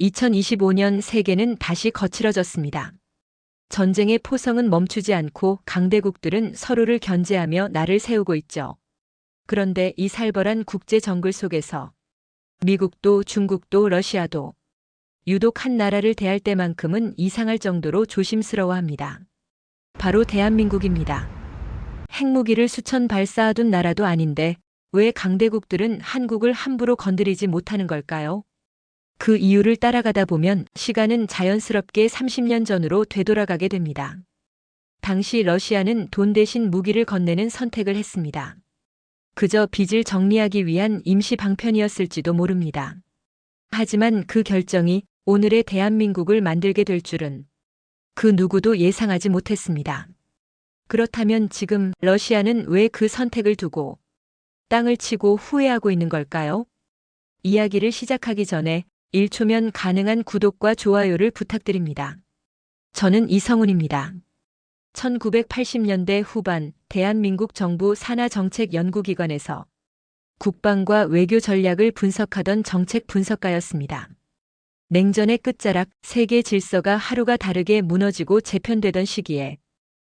2025년 세계는 다시 거칠어졌습니다. 전쟁의 포성은 멈추지 않고 강대국들은 서로를 견제하며 날을 세우고 있죠. 그런데 이 살벌한 국제 정글 속에서 미국도 중국도 러시아도 유독 한 나라를 대할 때만큼은 이상할 정도로 조심스러워합니다. 바로 대한민국입니다. 핵무기를 수천 발 쌓아둔 나라도 아닌데 왜 강대국들은 한국을 함부로 건드리지 못하는 걸까요? 그 이유를 따라가다 보면 시간은 자연스럽게 30년 전으로 되돌아가게 됩니다. 당시 러시아는 돈 대신 무기를 건네는 선택을 했습니다. 그저 빚을 정리하기 위한 임시 방편이었을지도 모릅니다. 하지만 그 결정이 오늘의 대한민국을 만들게 될 줄은 그 누구도 예상하지 못했습니다. 그렇다면 지금 러시아는 왜 그 선택을 두고 땅을 치고 후회하고 있는 걸까요? 이야기를 시작하기 전에 1초면 가능한 구독과 좋아요를 부탁드립니다. 저는 이성훈입니다. 1980년대 후반 대한민국 정부 산하정책연구기관에서 국방과 외교 전략을 분석하던 정책 분석가였습니다. 냉전의 끝자락, 세계 질서가 하루가 다르게 무너지고 재편되던 시기에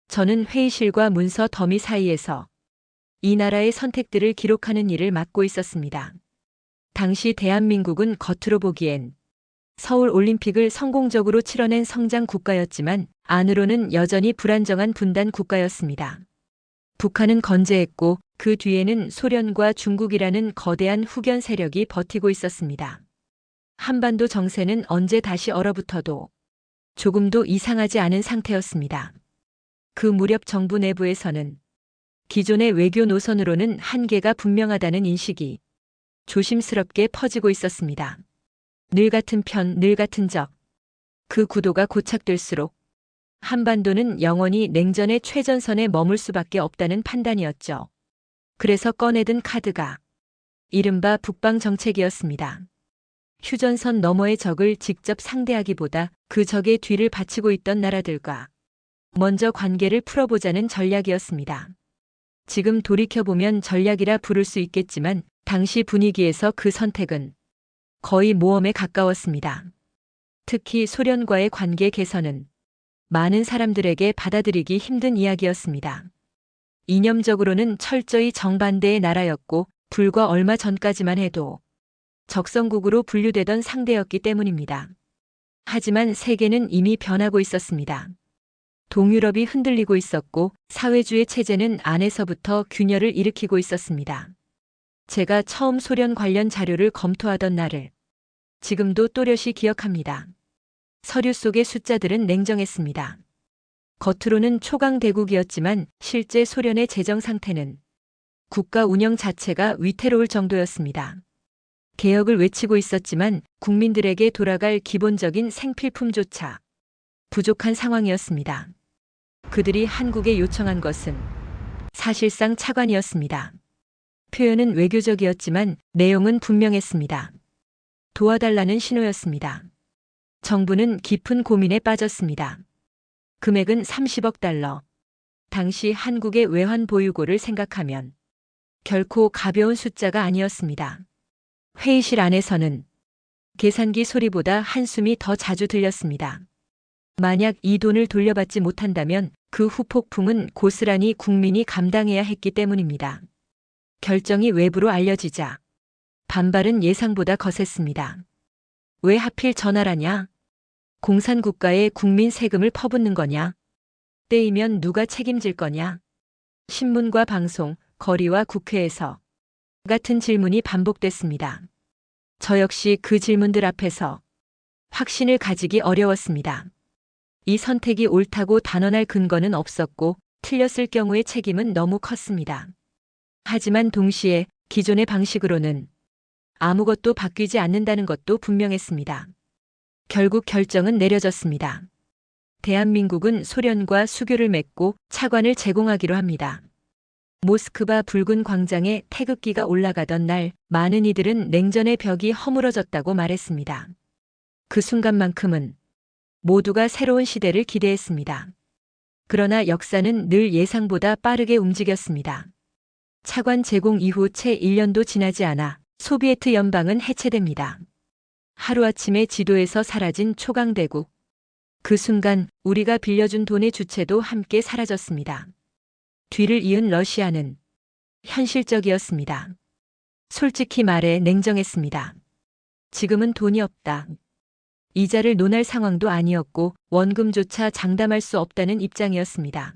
저는 회의실과 문서 더미 사이에서 이 나라의 선택들을 기록하는 일을 맡고 있었습니다. 당시 대한민국은 겉으로 보기엔 서울 올림픽을 성공적으로 치러낸 성장 국가였지만 안으로는 여전히 불안정한 분단 국가였습니다. 북한은 건재했고 그 뒤에는 소련과 중국이라는 거대한 후견 세력이 버티고 있었습니다. 한반도 정세는 언제 다시 얼어붙어도 조금도 이상하지 않은 상태였습니다. 그 무렵 정부 내부에서는 기존의 외교 노선으로는 한계가 분명하다는 인식이 조심스럽게 퍼지고 있었습니다. 늘 같은 편, 늘 같은 적. 그 구도가 고착될수록 한반도는 영원히 냉전의 최전선에 머물 수밖에 없다는 판단이었죠. 그래서 꺼내든 카드가 이른바 북방 정책이었습니다. 휴전선 너머의 적을 직접 상대하기보다 그 적의 뒤를 바치고 있던 나라들과 먼저 관계를 풀어보자는 전략이었습니다. 지금 돌이켜보면 전략이라 부를 수 있겠지만 당시 분위기에서 그 선택은 거의 모험에 가까웠습니다. 특히 소련과의 관계 개선은 많은 사람들에게 받아들이기 힘든 이야기였습니다. 이념적으로는 철저히 정반대의 나라였고 불과 얼마 전까지만 해도 적성국으로 분류되던 상대였기 때문입니다. 하지만 세계는 이미 변하고 있었습니다. 동유럽이 흔들리고 있었고 사회주의 체제는 안에서부터 균열을 일으키고 있었습니다. 제가 처음 소련 관련 자료를 검토하던 날을 지금도 또렷이 기억합니다. 서류 속의 숫자들은 냉정했습니다. 겉으로는 초강대국이었지만 실제 소련의 재정 상태는 국가 운영 자체가 위태로울 정도였습니다. 개혁을 외치고 있었지만 국민들에게 돌아갈 기본적인 생필품조차 부족한 상황이었습니다. 그들이 한국에 요청한 것은 사실상 차관이었습니다. 표현은 외교적이었지만 내용은 분명했습니다. 도와달라는 신호였습니다. 정부는 깊은 고민에 빠졌습니다. 금액은 30억 달러. 당시 한국의 외환 보유고를 생각하면 결코 가벼운 숫자가 아니었습니다. 회의실 안에서는 계산기 소리보다 한숨이 더 자주 들렸습니다. 만약 이 돈을 돌려받지 못한다면 그 후폭풍은 고스란히 국민이 감당해야 했기 때문입니다. 결정이 외부로 알려지자 반발은 예상보다 거셌습니다. 왜 하필 저 나라냐? 공산국가에 국민 세금을 퍼붓는 거냐? 때이면 누가 책임질 거냐? 신문과 방송, 거리와 국회에서 같은 질문이 반복됐습니다. 저 역시 그 질문들 앞에서 확신을 가지기 어려웠습니다. 이 선택이 옳다고 단언할 근거는 없었고 틀렸을 경우의 책임은 너무 컸습니다. 하지만 동시에 기존의 방식으로는 아무것도 바뀌지 않는다는 것도 분명했습니다. 결국 결정은 내려졌습니다. 대한민국은 소련과 수교를 맺고 차관을 제공하기로 합니다. 모스크바 붉은 광장에 태극기가 올라가던 날 많은 이들은 냉전의 벽이 허물어졌다고 말했습니다. 그 순간만큼은 모두가 새로운 시대를 기대했습니다. 그러나 역사는 늘 예상보다 빠르게 움직였습니다. 차관 제공 이후 채 1년도 지나지 않아 소비에트 연방은 해체됩니다. 하루아침에 지도에서 사라진 초강대국. 그 순간 우리가 빌려준 돈의 주체도 함께 사라졌습니다. 뒤를 이은 러시아는 현실적이었습니다. 솔직히 말해 냉정했습니다. 지금은 돈이 없다. 이자를 논할 상황도 아니었고 원금조차 장담할 수 없다는 입장이었습니다.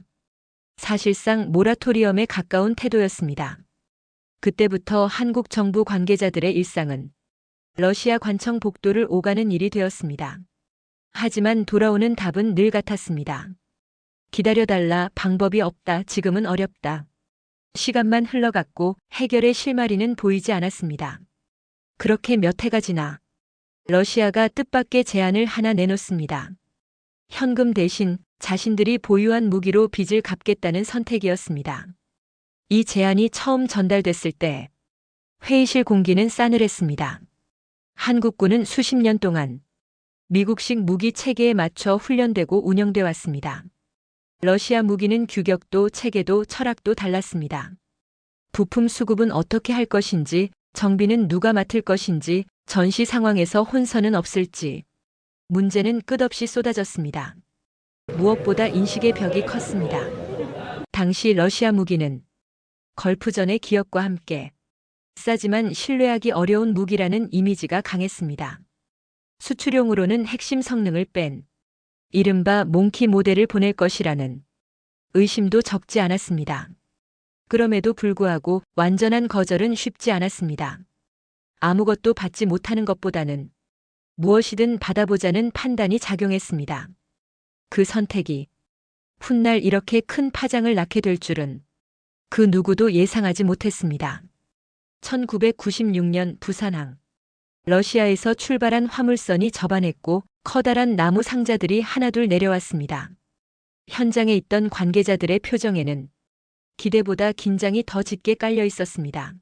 사실상 모라토리엄에 가까운 태도였습니다. 그때부터 한국 정부 관계자들의 일상은 러시아 관청 복도를 오가는 일이 되었습니다. 하지만 돌아오는 답은 늘 같았습니다. 기다려달라, 방법이 없다, 지금은 어렵다. 시간만 흘러갔고 해결의 실마리는 보이지 않았습니다. 그렇게 몇 해가 지나 러시아가 뜻밖의 제안을 하나 내놓습니다. 현금 대신 자신들이 보유한 무기로 빚을 갚겠다는 선택이었습니다. 이 제안이 처음 전달됐을 때 회의실 공기는 싸늘했습니다. 한국군은 수십 년 동안 미국식 무기 체계에 맞춰 훈련되고 운영돼 왔습니다. 러시아 무기는 규격도 체계도 철학도 달랐습니다. 부품 수급은 어떻게 할 것인지, 정비는 누가 맡을 것인지, 전시 상황에서 혼선은 없을지. 문제는 끝없이 쏟아졌습니다. 무엇보다 인식의 벽이 컸습니다. 당시 러시아 무기는 걸프전의 기억과 함께 싸지만 신뢰하기 어려운 무기라는 이미지가 강했습니다. 수출용으로는 핵심 성능을 뺀 이른바 몽키 모델을 보낼 것이라는 의심도 적지 않았습니다. 그럼에도 불구하고 완전한 거절은 쉽지 않았습니다. 아무것도 받지 못하는 것보다는 무엇이든 받아보자는 판단이 작용했습니다. 그 선택이 훗날 이렇게 큰 파장을 낳게 될 줄은 그 누구도 예상하지 못했습니다. 1996년 부산항. 러시아에서 출발한 화물선이 접안했고 커다란 나무 상자들이 하나둘 내려왔습니다. 현장에 있던 관계자들의 표정에는 기대보다 긴장이 더 짙게 깔려 있었습니다.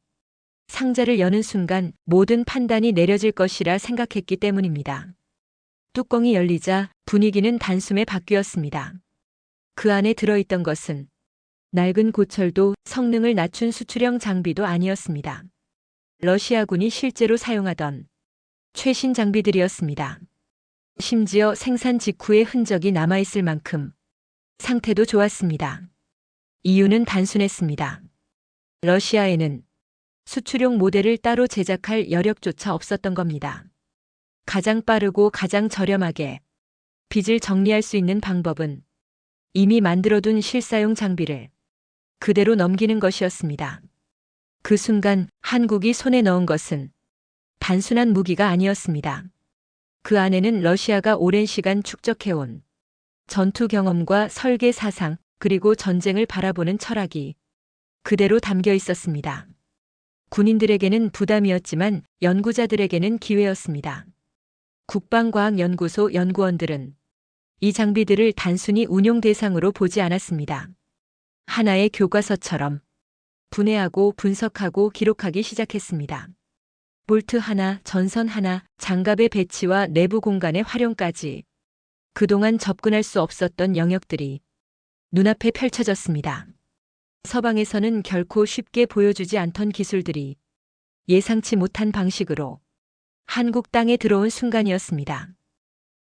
상자를 여는 순간 모든 판단이 내려질 것이라 생각했기 때문입니다. 뚜껑이 열리자 분위기는 단숨에 바뀌었습니다. 그 안에 들어있던 것은 낡은 고철도 성능을 낮춘 수출형 장비도 아니었습니다. 러시아군이 실제로 사용하던 최신 장비들이었습니다. 심지어 생산 직후의 흔적이 남아있을 만큼 상태도 좋았습니다. 이유는 단순했습니다. 러시아에는 수출용 모델을 따로 제작할 여력조차 없었던 겁니다. 가장 빠르고 가장 저렴하게 빚을 정리할 수 있는 방법은 이미 만들어둔 실사용 장비를 그대로 넘기는 것이었습니다. 그 순간 한국이 손에 넣은 것은 단순한 무기가 아니었습니다. 그 안에는 러시아가 오랜 시간 축적해온 전투 경험과 설계 사상 그리고 전쟁을 바라보는 철학이 그대로 담겨 있었습니다. 군인들에게는 부담이었지만 연구자들에게는 기회였습니다. 국방과학연구소 연구원들은 이 장비들을 단순히 운용 대상으로 보지 않았습니다. 하나의 교과서처럼 분해하고 분석하고 기록하기 시작했습니다. 볼트 하나, 전선 하나, 장갑의 배치와 내부 공간의 활용까지 그동안 접근할 수 없었던 영역들이 눈앞에 펼쳐졌습니다. 서방에서는 결코 쉽게 보여주지 않던 기술들이 예상치 못한 방식으로 한국 땅에 들어온 순간이었습니다.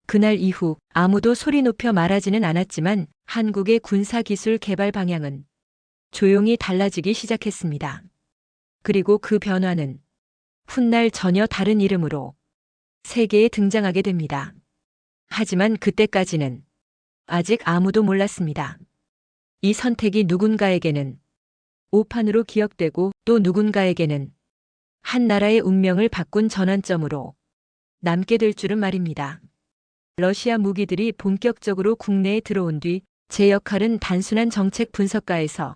그날 이후 아무도 소리 높여 말하지는 않았지만 한국의 군사기술 개발 방향은 조용히 달라지기 시작했습니다. 그리고 그 변화는 훗날 전혀 다른 이름으로 세계에 등장하게 됩니다. 하지만 그때까지는 아직 아무도 몰랐습니다. 이 선택이 누군가에게는 오판으로 기억되고 또 누군가에게는 한 나라의 운명을 바꾼 전환점으로 남게 될 줄은 말입니다. 러시아 무기들이 본격적으로 국내에 들어온 뒤 제 역할은 단순한 정책 분석가에서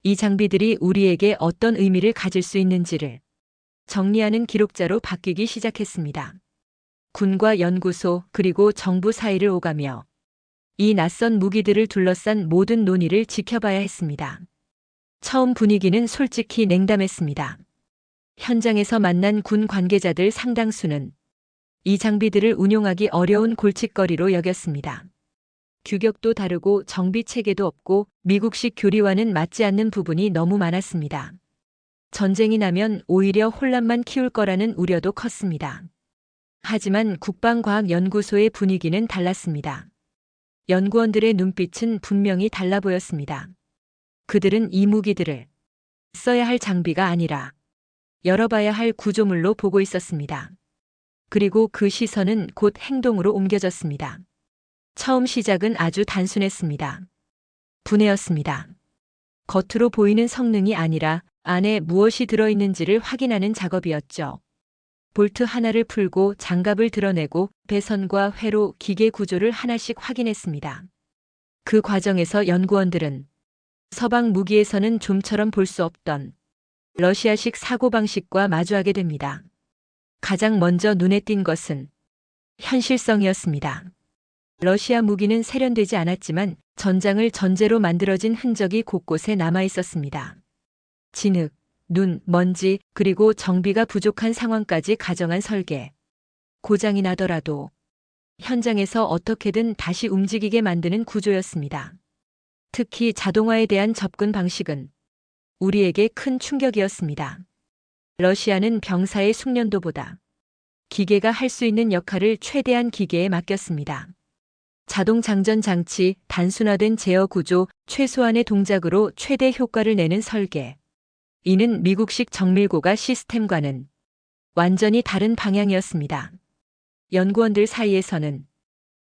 이 장비들이 우리에게 어떤 의미를 가질 수 있는지를 정리하는 기록자로 바뀌기 시작했습니다. 군과 연구소 그리고 정부 사이를 오가며 이 낯선 무기들을 둘러싼 모든 논의를 지켜봐야 했습니다. 처음 분위기는 솔직히 냉담했습니다. 현장에서 만난 군 관계자들 상당수는 이 장비들을 운용하기 어려운 골칫거리로 여겼습니다. 규격도 다르고 정비 체계도 없고 미국식 교리와는 맞지 않는 부분이 너무 많았습니다. 전쟁이 나면 오히려 혼란만 키울 거라는 우려도 컸습니다. 하지만 국방과학연구소의 분위기는 달랐습니다. 연구원들의 눈빛은 분명히 달라 보였습니다. 그들은 이 무기들을 써야 할 장비가 아니라 열어봐야 할 구조물로 보고 있었습니다. 그리고 그 시선은 곧 행동으로 옮겨졌습니다. 처음 시작은 아주 단순했습니다. 분해였습니다. 겉으로 보이는 성능이 아니라 안에 무엇이 들어있는지를 확인하는 작업이었죠. 볼트 하나를 풀고 장갑을 드러내고 배선과 회로 기계 구조를 하나씩 확인했습니다. 그 과정에서 연구원들은 서방 무기에서는 좀처럼 볼 수 없던 러시아식 사고방식과 마주하게 됩니다. 가장 먼저 눈에 띈 것은 현실성이었습니다. 러시아 무기는 세련되지 않았지만 전장을 전제로 만들어진 흔적이 곳곳에 남아 있었습니다. 진흙, 눈, 먼지, 그리고 정비가 부족한 상황까지 가정한 설계. 고장이 나더라도 현장에서 어떻게든 다시 움직이게 만드는 구조였습니다. 특히 자동화에 대한 접근 방식은 우리에게 큰 충격이었습니다. 러시아는 병사의 숙련도보다 기계가 할 수 있는 역할을 최대한 기계에 맡겼습니다. 자동 장전 장치, 단순화된 제어 구조, 최소한의 동작으로 최대 효과를 내는 설계. 이는 미국식 정밀고가 시스템과는 완전히 다른 방향이었습니다. 연구원들 사이에서는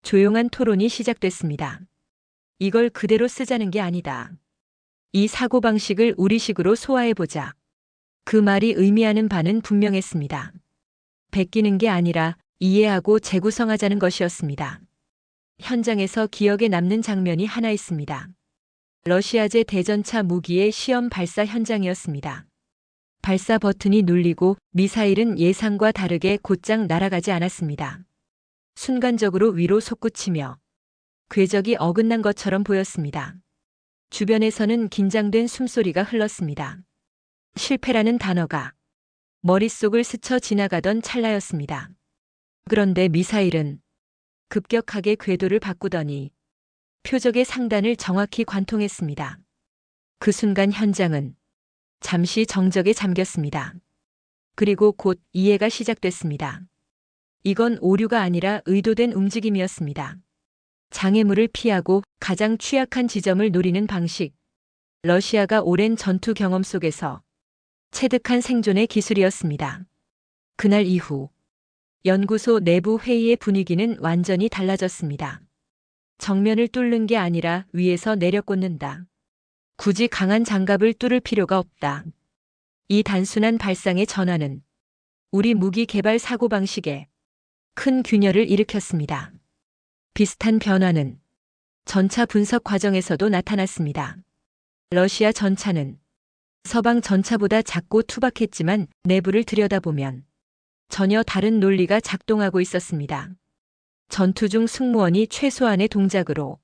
조용한 토론이 시작됐습니다. 이걸 그대로 쓰자는 게 아니다. 이 사고방식을 우리식으로 소화해보자. 그 말이 의미하는 바는 분명했습니다. 베끼는 게 아니라 이해하고 재구성하자는 것이었습니다. 현장에서 기억에 남는 장면이 하나 있습니다. 러시아제 대전차 무기의 시험 발사 현장이었습니다. 발사 버튼이 눌리고 미사일은 예상과 다르게 곧장 날아가지 않았습니다. 순간적으로 위로 솟구치며 궤적이 어긋난 것처럼 보였습니다. 주변에서는 긴장된 숨소리가 흘렀습니다. 실패라는 단어가 머릿속을 스쳐 지나가던 찰나였습니다. 그런데 미사일은 급격하게 궤도를 바꾸더니 표적의 상단을 정확히 관통했습니다. 그 순간 현장은 잠시 정적에 잠겼습니다. 그리고 곧 이해가 시작됐습니다. 이건 오류가 아니라 의도된 움직임이었습니다. 장애물을 피하고 가장 취약한 지점을 노리는 방식. 러시아가 오랜 전투 경험 속에서 체득한 생존의 기술이었습니다. 그날 이후 연구소 내부 회의의 분위기는 완전히 달라졌습니다. 정면을 뚫는 게 아니라 위에서 내려 꽂는다. 굳이 강한 장갑을 뚫을 필요가 없다. 이 단순한 발상의 전환은 우리 무기 개발 사고방식에 큰 균열을 일으켰습니다. 비슷한 변화는 전차 분석 과정에서도 나타났습니다. 러시아 전차는 서방 전차보다 작고 투박했지만 내부를 들여다보면 전혀 다른 논리가 작동하고 있었습니다. 전투 중 승무원이 최소한의 동작으로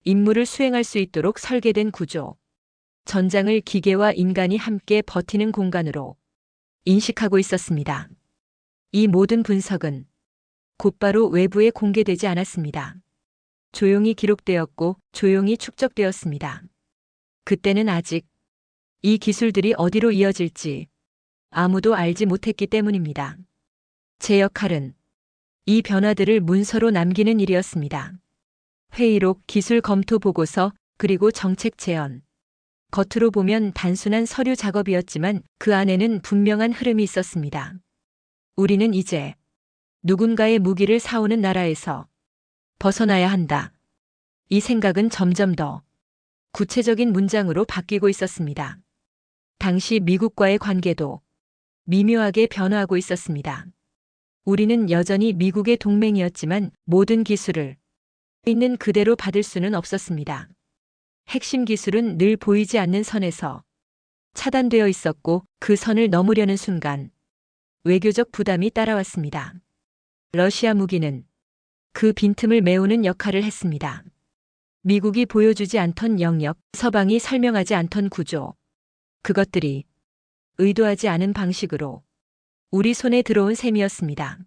임무를 수행할 수 있도록 설계된 구조. 전장을 기계와 인간이 함께 버티는 공간으로 인식하고 있었습니다. 이 모든 분석은 곧바로 외부에 공개되지 않았습니다. 조용히 기록되었고 조용히 축적되었습니다. 그때는 아직 이 기술들이 어디로 이어질지 아무도 알지 못했기 때문입니다. 제 역할은 이 변화들을 문서로 남기는 일이었습니다. 회의록, 기술 검토 보고서, 그리고 정책 제언. 겉으로 보면 단순한 서류 작업이었지만 그 안에는 분명한 흐름이 있었습니다. 우리는 이제 누군가의 무기를 사오는 나라에서 벗어나야 한다. 이 생각은 점점 더 구체적인 문장으로 바뀌고 있었습니다. 당시 미국과의 관계도 미묘하게 변화하고 있었습니다. 우리는 여전히 미국의 동맹이었지만 모든 기술을 있는 그대로 받을 수는 없었습니다. 핵심 기술은 늘 보이지 않는 선에서 차단되어 있었고 그 선을 넘으려는 순간 외교적 부담이 따라왔습니다. 러시아 무기는 그 빈틈을 메우는 역할을 했습니다. 미국이 보여주지 않던 영역, 서방이 설명하지 않던 구조. 그것들이 의도하지 않은 방식으로 우리 손에 들어온 셈이었습니다.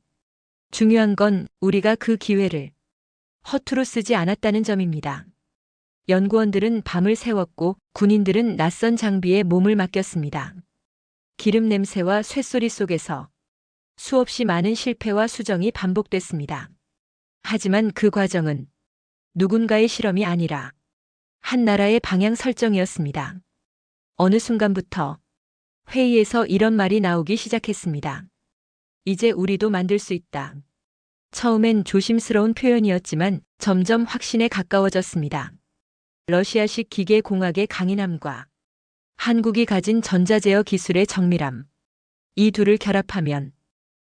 중요한 건 우리가 그 기회를 허투루 쓰지 않았다는 점입니다. 연구원들은 밤을 새웠고 군인들은 낯선 장비에 몸을 맡겼습니다. 기름 냄새와 쇳소리 속에서 수없이 많은 실패와 수정이 반복됐습니다. 하지만 그 과정은 누군가의 실험이 아니라 한 나라의 방향 설정이었습니다. 어느 순간부터 회의에서 이런 말이 나오기 시작했습니다. 이제 우리도 만들 수 있다. 처음엔 조심스러운 표현이었지만 점점 확신에 가까워졌습니다. 러시아식 기계공학의 강인함과 한국이 가진 전자제어 기술의 정밀함. 이 둘을 결합하면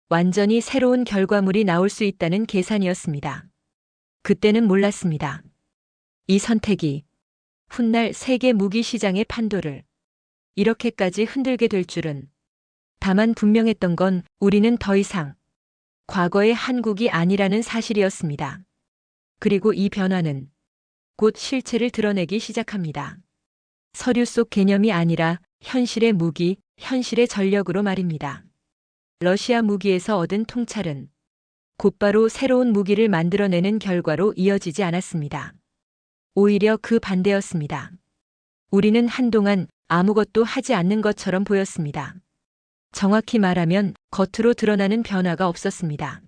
완전히 새로운 결과물이 나올 수 있다는 계산이었습니다. 그때는 몰랐습니다. 이 선택이 훗날 세계 무기 시장의 판도를 이렇게까지 흔들게 될 줄은. 다만 분명했던 건 우리는 더 이상 과거의 한국이 아니라는 사실이었습니다. 그리고 이 변화는 곧 실체를 드러내기 시작합니다. 서류 속 개념이 아니라 현실의 무기, 현실의 전력으로 말입니다. 러시아 무기에서 얻은 통찰은 곧바로 새로운 무기를 만들어내는 결과로 이어지지 않았습니다. 오히려 그 반대였습니다. 우리는 한동안 아무것도 하지 않는 것처럼 보였습니다. 정확히 말하면 겉으로 드러나는 변화가 없었습니다.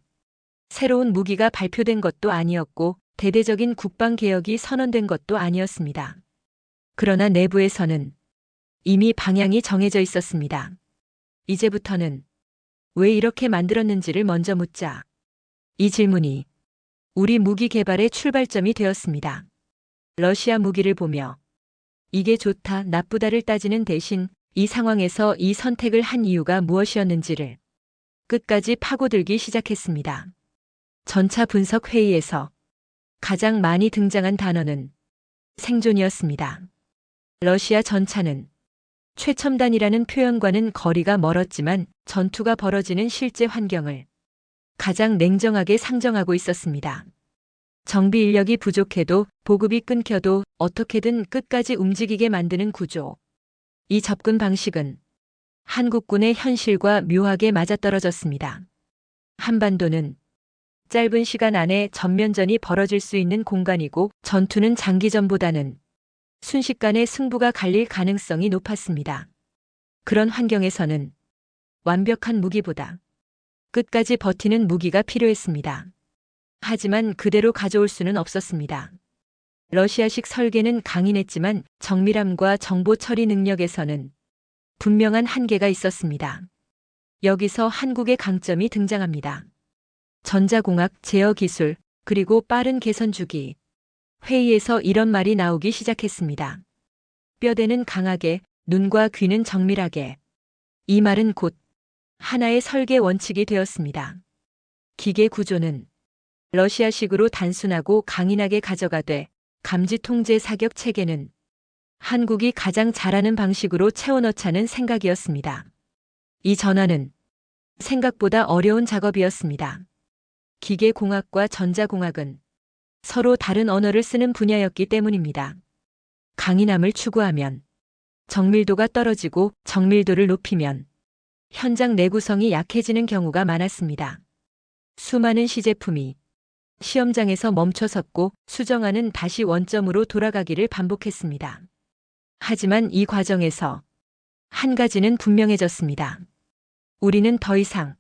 새로운 무기가 발표된 것도 아니었고 대대적인 국방개혁이 선언된 것도 아니었습니다. 그러나 내부에서는 이미 방향이 정해져 있었습니다. 이제부터는 왜 이렇게 만들었는지를 먼저 묻자. 이 질문이 우리 무기 개발의 출발점이 되었습니다. 러시아 무기를 보며 이게 좋다, 나쁘다를 따지는 대신 이 상황에서 이 선택을 한 이유가 무엇이었는지를 끝까지 파고들기 시작했습니다. 전차 분석 회의에서 가장 많이 등장한 단어는 생존이었습니다. 러시아 전차는 최첨단이라는 표현과는 거리가 멀었지만 전투가 벌어지는 실제 환경을 가장 냉정하게 상정하고 있었습니다. 정비 인력이 부족해도 보급이 끊겨도 어떻게든 끝까지 움직이게 만드는 구조. 이 접근 방식은 한국군의 현실과 묘하게 맞아떨어졌습니다. 한반도는 짧은 시간 안에 전면전이 벌어질 수 있는 공간이고 전투는 장기전보다는 순식간에 승부가 갈릴 가능성이 높았습니다. 그런 환경에서는 완벽한 무기보다 끝까지 버티는 무기가 필요했습니다. 하지만 그대로 가져올 수는 없었습니다. 러시아식 설계는 강인했지만 정밀함과 정보 처리 능력에서는 분명한 한계가 있었습니다. 여기서 한국의 강점이 등장합니다. 전자공학, 제어 기술, 그리고 빠른 개선 주기. 회의에서 이런 말이 나오기 시작했습니다. 뼈대는 강하게, 눈과 귀는 정밀하게. 이 말은 곧 하나의 설계 원칙이 되었습니다. 기계 구조는 러시아식으로 단순하고 강인하게 가져가되 감지 통제 사격 체계는 한국이 가장 잘하는 방식으로 채워넣자는 생각이었습니다. 이 전환은 생각보다 어려운 작업이었습니다. 기계공학과 전자공학은 서로 다른 언어를 쓰는 분야였기 때문입니다. 강인함을 추구하면 정밀도가 떨어지고 정밀도를 높이면 현장 내구성이 약해지는 경우가 많았습니다. 수많은 시제품이 시험장에서 멈춰섰고 수정안은 다시 원점으로 돌아가기를 반복했습니다. 하지만 이 과정에서 한 가지는 분명해졌습니다. 우리는 더 이상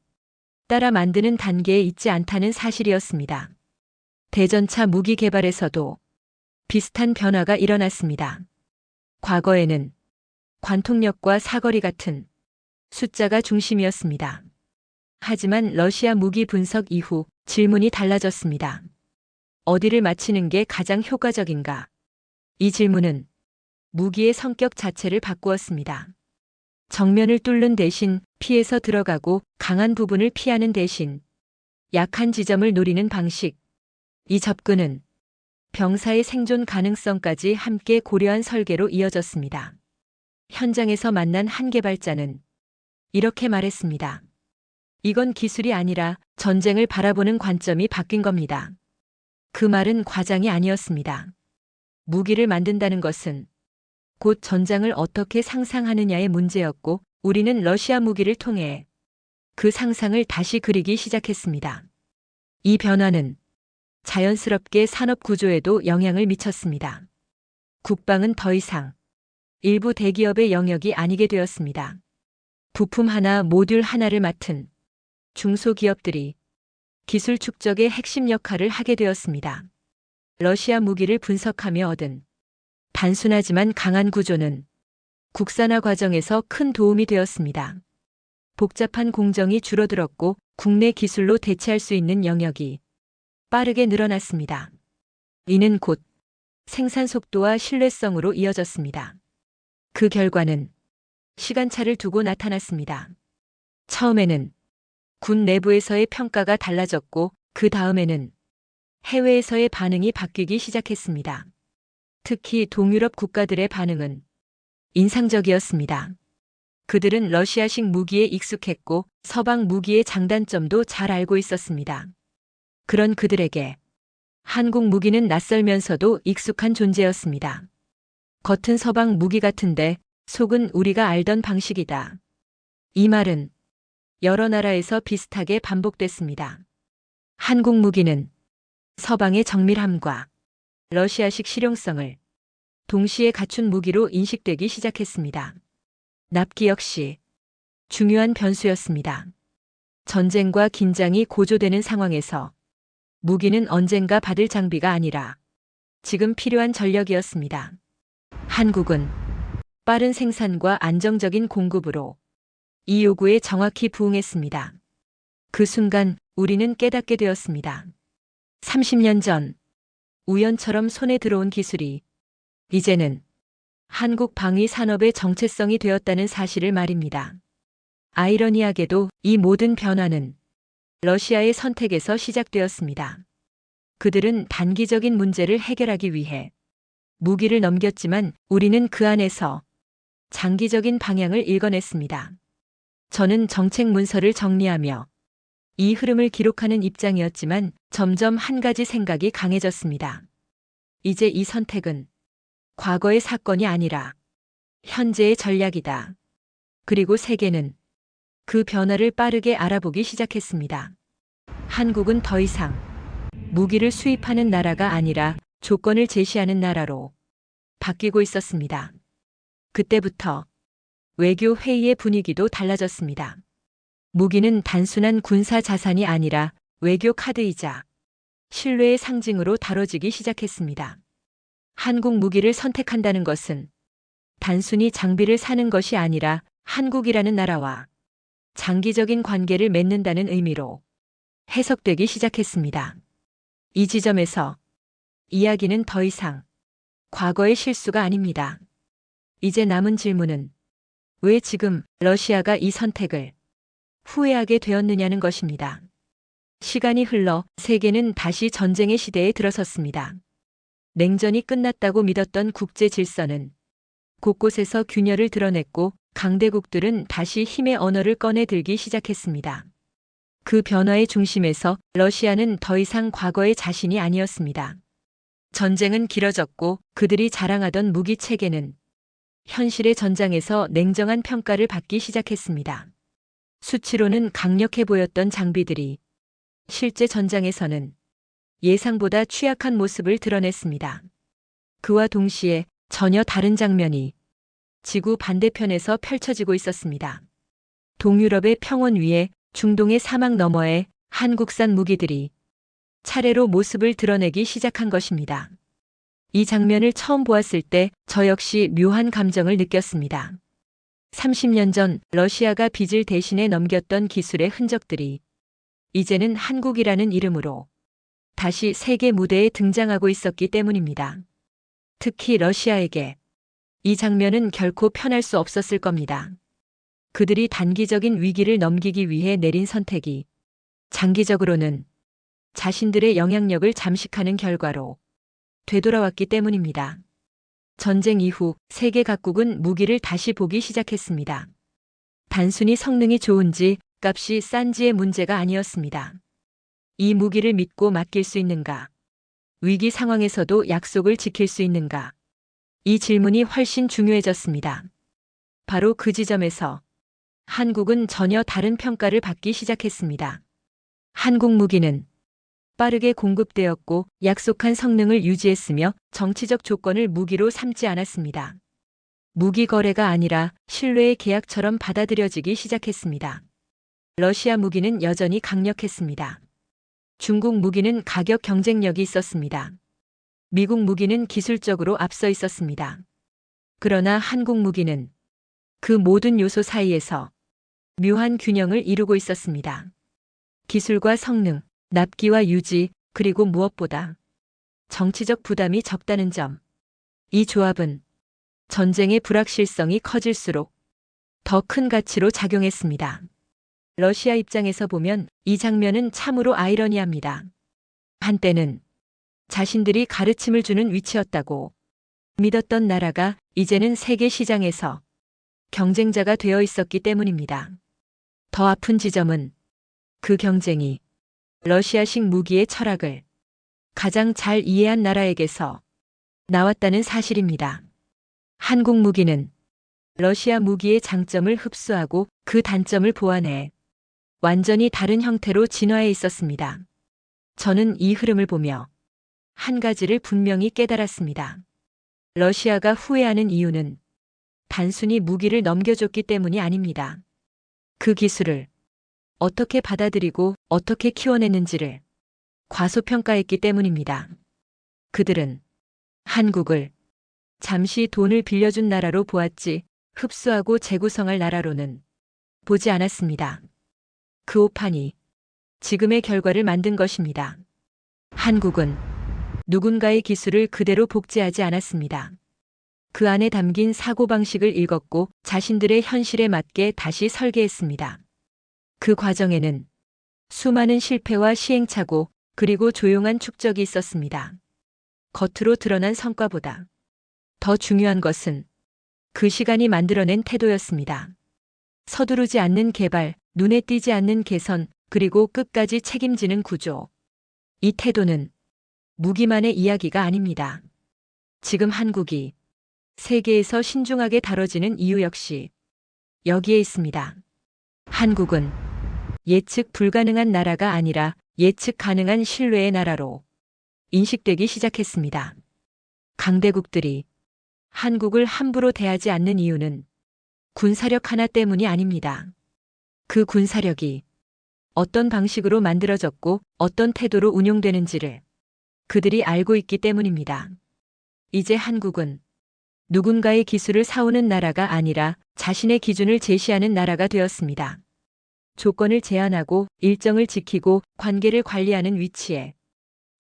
따라 만드는 단계에 있지 않다는 사실이었습니다. 대전차 무기 개발에서도 비슷한 변화가 일어났습니다. 과거에는 관통력과 사거리 같은 숫자가 중심이었습니다. 하지만 러시아 무기 분석 이후 질문이 달라졌습니다. 어디를 맞히는 게 가장 효과적인가? 이 질문은 무기의 성격 자체를 바꾸었습니다. 정면을 뚫는 대신 피해서 들어가고 강한 부분을 피하는 대신 약한 지점을 노리는 방식. 이 접근은 병사의 생존 가능성까지 함께 고려한 설계로 이어졌습니다. 현장에서 만난 한 개발자는 이렇게 말했습니다. 이건 기술이 아니라 전쟁을 바라보는 관점이 바뀐 겁니다. 그 말은 과장이 아니었습니다. 무기를 만든다는 것은 곧 전장을 어떻게 상상하느냐의 문제였고 우리는 러시아 무기를 통해 그 상상을 다시 그리기 시작했습니다. 이 변화는 자연스럽게 산업 구조에도 영향을 미쳤습니다. 국방은 더 이상 일부 대기업의 영역이 아니게 되었습니다. 부품 하나, 모듈 하나를 맡은 중소기업들이 기술 축적의 핵심 역할을 하게 되었습니다. 러시아 무기를 분석하며 얻은 단순하지만 강한 구조는 국산화 과정에서 큰 도움이 되었습니다. 복잡한 공정이 줄어들었고 국내 기술로 대체할 수 있는 영역이 빠르게 늘어났습니다. 이는 곧 생산 속도와 신뢰성으로 이어졌습니다. 그 결과는 시간차를 두고 나타났습니다. 처음에는 군 내부에서의 평가가 달라졌고 그 다음에는 해외에서의 반응이 바뀌기 시작했습니다. 특히 동유럽 국가들의 반응은 인상적이었습니다. 그들은 러시아식 무기에 익숙했고 서방 무기의 장단점도 잘 알고 있었습니다. 그런 그들에게 한국 무기는 낯설면서도 익숙한 존재였습니다. 겉은 서방 무기 같은데 속은 우리가 알던 방식이다. 이 말은 여러 나라에서 비슷하게 반복됐습니다. 한국 무기는 서방의 정밀함과 러시아식 실용성을 동시에 갖춘 무기로 인식되기 시작했습니다. 납기 역시 중요한 변수였습니다. 전쟁과 긴장이 고조되는 상황에서 무기는 언젠가 받을 장비가 아니라 지금 필요한 전력이었습니다. 한국은 빠른 생산과 안정적인 공급으로 이 요구에 정확히 부응했습니다. 그 순간 우리는 깨닫게 되었습니다. 30년 전 우연처럼 손에 들어온 기술이 이제는 한국 방위 산업의 정체성이 되었다는 사실을 말입니다. 아이러니하게도 이 모든 변화는 러시아의 선택에서 시작되었습니다. 그들은 단기적인 문제를 해결하기 위해 무기를 넘겼지만 우리는 그 안에서 장기적인 방향을 읽어냈습니다. 저는 정책 문서를 정리하며 이 흐름을 기록하는 입장이었지만 점점 한 가지 생각이 강해졌습니다. 이제 이 선택은 과거의 사건이 아니라 현재의 전략이다. 그리고 세계는 그 변화를 빠르게 알아보기 시작했습니다. 한국은 더 이상 무기를 수입하는 나라가 아니라 조건을 제시하는 나라로 바뀌고 있었습니다. 그때부터 외교 회의의 분위기도 달라졌습니다. 무기는 단순한 군사 자산이 아니라 외교 카드이자 신뢰의 상징으로 다뤄지기 시작했습니다. 한국 무기를 선택한다는 것은 단순히 장비를 사는 것이 아니라 한국이라는 나라와 장기적인 관계를 맺는다는 의미로 해석되기 시작했습니다. 이 지점에서 이야기는 더 이상 과거의 실수가 아닙니다. 이제 남은 질문은 왜 지금 러시아가 이 선택을 후회하게 되었느냐는 것입니다. 시간이 흘러 세계는 다시 전쟁의 시대에 들어섰습니다. 냉전이 끝났다고 믿었던 국제 질서는 곳곳에서 균열을 드러냈고 강대국들은 다시 힘의 언어를 꺼내 들기 시작했습니다. 그 변화의 중심에서 러시아는 더 이상 과거의 자신이 아니었습니다. 전쟁은 길어졌고 그들이 자랑하던 무기 체계는 현실의 전장에서 냉정한 평가를 받기 시작했습니다. 수치로는 강력해 보였던 장비들이 실제 전장에서는 예상보다 취약한 모습을 드러냈습니다. 그와 동시에 전혀 다른 장면이 지구 반대편에서 펼쳐지고 있었습니다. 동유럽의 평원 위에 중동의 사막 너머에 한국산 무기들이 차례로 모습을 드러내기 시작한 것입니다. 이 장면을 처음 보았을 때 저 역시 묘한 감정을 느꼈습니다. 30년 전 러시아가 빚을 대신해 넘겼던 기술의 흔적들이 이제는 한국이라는 이름으로 다시 세계 무대에 등장하고 있었기 때문입니다. 특히 러시아에게 이 장면은 결코 편할 수 없었을 겁니다. 그들이 단기적인 위기를 넘기기 위해 내린 선택이 장기적으로는 자신들의 영향력을 잠식하는 결과로 되돌아왔기 때문입니다. 전쟁 이후 세계 각국은 무기를 다시 보기 시작했습니다. 단순히 성능이 좋은지 값이 싼지의 문제가 아니었습니다. 이 무기를 믿고 맡길 수 있는가? 위기 상황에서도 약속을 지킬 수 있는가? 이 질문이 훨씬 중요해졌습니다. 바로 그 지점에서 한국은 전혀 다른 평가를 받기 시작했습니다. 한국 무기는 빠르게 공급되었고 약속한 성능을 유지했으며 정치적 조건을 무기로 삼지 않았습니다. 무기 거래가 아니라 신뢰의 계약처럼 받아들여지기 시작했습니다. 러시아 무기는 여전히 강력했습니다. 중국 무기는 가격 경쟁력이 있었습니다. 미국 무기는 기술적으로 앞서 있었습니다. 그러나 한국 무기는 그 모든 요소 사이에서 묘한 균형을 이루고 있었습니다. 기술과 성능, 납기와 유지, 그리고 무엇보다 정치적 부담이 적다는 점. 이 조합은 전쟁의 불확실성이 커질수록 더 큰 가치로 작용했습니다. 러시아 입장에서 보면 이 장면은 참으로 아이러니합니다. 한때는 자신들이 가르침을 주는 위치였다고 믿었던 나라가 이제는 세계 시장에서 경쟁자가 되어 있었기 때문입니다. 더 아픈 지점은 그 경쟁이 러시아식 무기의 철학을 가장 잘 이해한 나라에게서 나왔다는 사실입니다. 한국 무기는 러시아 무기의 장점을 흡수하고 그 단점을 보완해 완전히 다른 형태로 진화해 있었습니다. 저는 이 흐름을 보며 한 가지를 분명히 깨달았습니다. 러시아가 후회하는 이유는 단순히 무기를 넘겨줬기 때문이 아닙니다. 그 기술을 어떻게 받아들이고 어떻게 키워냈는지를 과소평가했기 때문입니다. 그들은 한국을 잠시 돈을 빌려준 나라로 보았지 흡수하고 재구성할 나라로는 보지 않았습니다. 그 오판이 지금의 결과를 만든 것입니다. 한국은 누군가의 기술을 그대로 복제하지 않았습니다. 그 안에 담긴 사고방식을 읽었고 자신들의 현실에 맞게 다시 설계했습니다. 그 과정에는 수많은 실패와 시행착오 그리고 조용한 축적이 있었습니다. 겉으로 드러난 성과보다 더 중요한 것은 그 시간이 만들어낸 태도였습니다. 서두르지 않는 개발, 눈에 띄지 않는 개선, 그리고 끝까지 책임지는 구조. 이 태도는 무기만의 이야기가 아닙니다. 지금 한국이 세계에서 신중하게 다뤄지는 이유 역시 여기에 있습니다. 한국은 예측 불가능한 나라가 아니라 예측 가능한 신뢰의 나라로 인식되기 시작했습니다. 강대국들이 한국을 함부로 대하지 않는 이유는 군사력 하나 때문이 아닙니다. 그 군사력이 어떤 방식으로 만들어졌고 어떤 태도로 운용되는지를 그들이 알고 있기 때문입니다. 이제 한국은 누군가의 기술을 사오는 나라가 아니라 자신의 기준을 제시하는 나라가 되었습니다. 조건을 제한하고 일정을 지키고 관계를 관리하는 위치에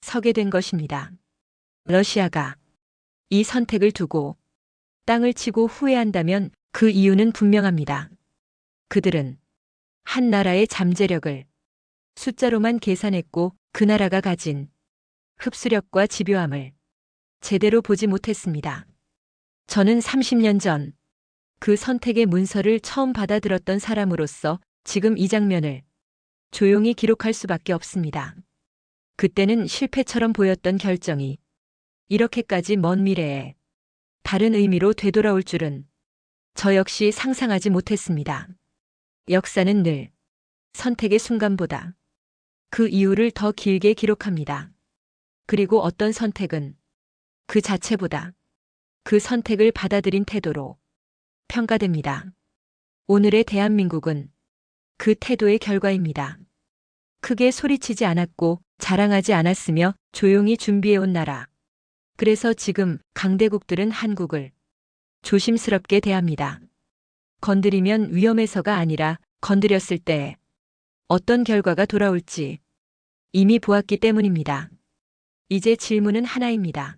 서게 된 것입니다. 러시아가 이 선택을 두고 땅을 치고 후회한다면 그 이유는 분명합니다. 그들은 한 나라의 잠재력을 숫자로만 계산했고 그 나라가 가진 흡수력과 집요함을 제대로 보지 못했습니다. 저는 30년 전 그 선택의 문서를 처음 받아들었던 사람으로서 지금 이 장면을 조용히 기록할 수밖에 없습니다. 그때는 실패처럼 보였던 결정이 이렇게까지 먼 미래에 다른 의미로 되돌아올 줄은 저 역시 상상하지 못했습니다. 역사는 늘 선택의 순간보다 그 이유를 더 길게 기록합니다. 그리고 어떤 선택은 그 자체보다 그 선택을 받아들인 태도로 평가됩니다. 오늘의 대한민국은 그 태도의 결과입니다. 크게 소리치지 않았고 자랑하지 않았으며 조용히 준비해온 나라. 그래서 지금 강대국들은 한국을 조심스럽게 대합니다. 건드리면 위험해서가 아니라 건드렸을 때 어떤 결과가 돌아올지 이미 보았기 때문입니다. 이제 질문은 하나입니다.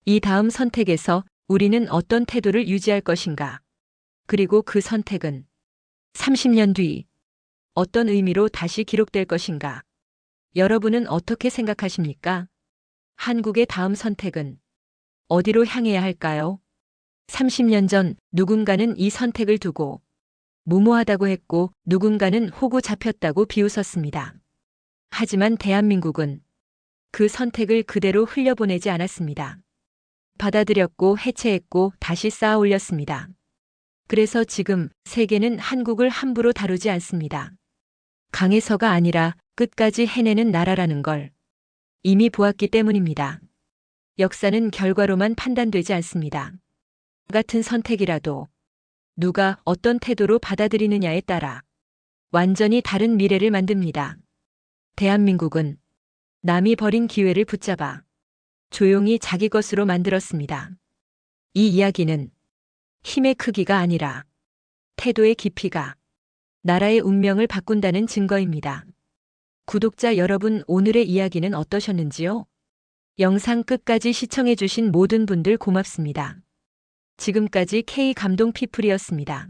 이 다음 선택에서 우리는 어떤 태도를 유지할 것인가? 그리고 그 선택은 30년 뒤 어떤 의미로 다시 기록될 것인가? 여러분은 어떻게 생각하십니까? 한국의 다음 선택은 어디로 향해야 할까요? 30년 전 누군가는 이 선택을 두고 무모하다고 했고 누군가는 호구 잡혔다고 비웃었습니다. 하지만 대한민국은 그 선택을 그대로 흘려보내지 않았습니다. 받아들였고 해체했고 다시 쌓아 올렸습니다. 그래서 지금 세계는 한국을 함부로 다루지 않습니다. 강해서가 아니라 끝까지 해내는 나라라는 걸 이미 보았기 때문입니다. 역사는 결과로만 판단되지 않습니다. 같은 선택이라도 누가 어떤 태도로 받아들이느냐에 따라 완전히 다른 미래를 만듭니다. 대한민국은 남이 버린 기회를 붙잡아 조용히 자기 것으로 만들었습니다. 이 이야기는 힘의 크기가 아니라 태도의 깊이가 나라의 운명을 바꾼다는 증거입니다. 구독자 여러분, 오늘의 이야기는 어떠셨는지요? 영상 끝까지 시청해주신 모든 분들 고맙습니다. 지금까지 K감동피플이었습니다.